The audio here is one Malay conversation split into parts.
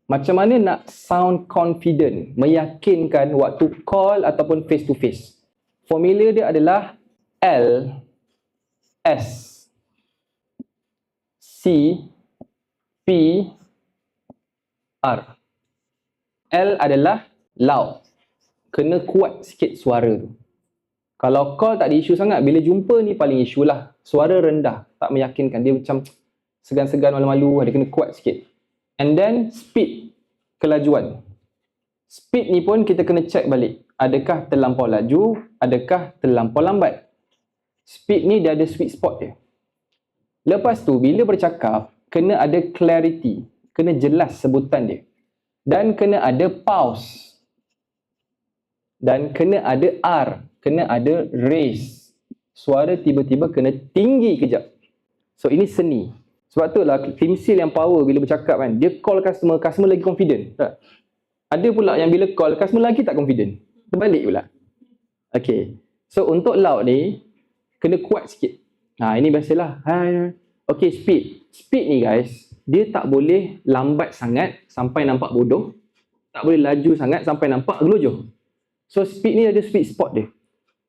Macam mana nak sound confident, meyakinkan waktu call ataupun face to face. Formula dia adalah L, S, C, P, R. L adalah loud. Kena kuat sikit suara tu. Kalau call tak ada isu sangat, bila jumpa ni paling isu lah. Suara rendah, tak meyakinkan. Dia macam segan-segan, malu-malu, dia kena kuat sikit. And then speed, kelajuan. Speed ni pun kita kena check balik. Adakah terlampau laju, adakah terlampau lambat. Speed ni dia ada sweet spot dia. Lepas tu, bila bercakap, kena ada clarity. Kena jelas sebutan dia. Dan kena ada pause. Dan kena ada R. Kena ada raise. Suara tiba-tiba kena tinggi kejap. So, ini seni. Sebab tu lah Tim Sil yang power bila bercakap kan. Dia call customer, customer lagi confident. Tak? Ada pula yang bila call, customer lagi tak confident. Terbalik pula. Okay. So, untuk loud ni, kena kuat sikit. Ini biasalah. Okay, speed. Speed ni guys, dia tak boleh lambat sangat sampai nampak bodoh. Tak boleh laju sangat sampai nampak gelojoh. So, speed ni ada sweet spot dia.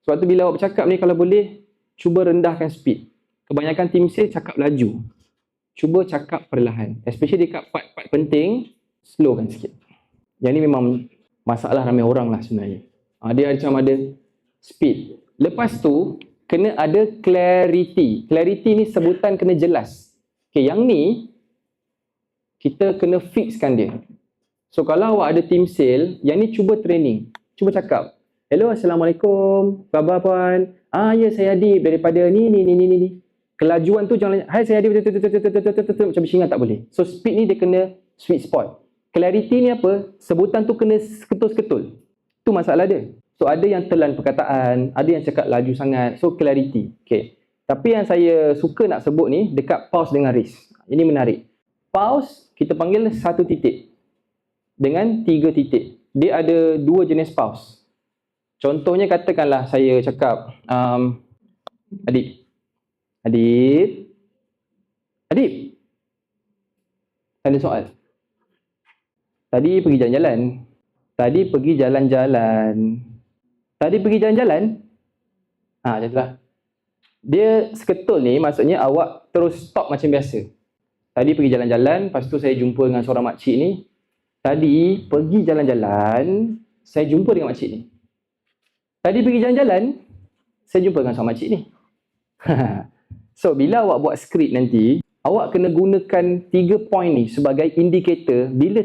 Sebab tu bila awak bercakap ni, kalau boleh, cuba rendahkan speed. Kebanyakan Tim Sil cakap laju. Cuba cakap perlahan. Especially dekat part-part penting, slowkan sikit. Yang ni memang masalah ramai orang lah sebenarnya. Dia macam ada speed. Lepas tu, kena ada clarity. Clarity ni sebutan kena jelas. Okay, yang ni, kita kena fixkan dia. So, kalau awak ada Tim Sil, yang ni cuba training. Cuba cakap. Hello, Assalamualaikum. Khabar puan? Ya, saya Adib daripada ni. Kelajuan tu jangan, hai saya Adib, macam bersingat tak boleh. So, speed ni dia kena sweet spot. Clarity ni apa? Sebutan tu kena seketul-seketul. Tu masalah dia. So, ada yang telan perkataan, ada yang cakap laju sangat. So, clarity. Okay. Tapi yang saya suka nak sebut ni, dekat pause dengan raise. Ini menarik. Pause, kita panggil satu titik. Dengan 3 titik. Dia ada 2 jenis pause. Contohnya katakanlah saya cakap, Adib. Ada soal. Tadi pergi jalan-jalan. Macam itulah. Dia seketul ni maksudnya awak terus stop macam biasa. Tadi pergi jalan-jalan, lepas tu saya jumpa dengan seorang makcik ni. Tadi pergi jalan-jalan, saya jumpa dengan makcik ni. Tadi pergi jalan-jalan, saya jumpa dengan seorang makcik ni. So, bila awak buat skrip nanti, awak kena gunakan 3 point ni sebagai indikator bila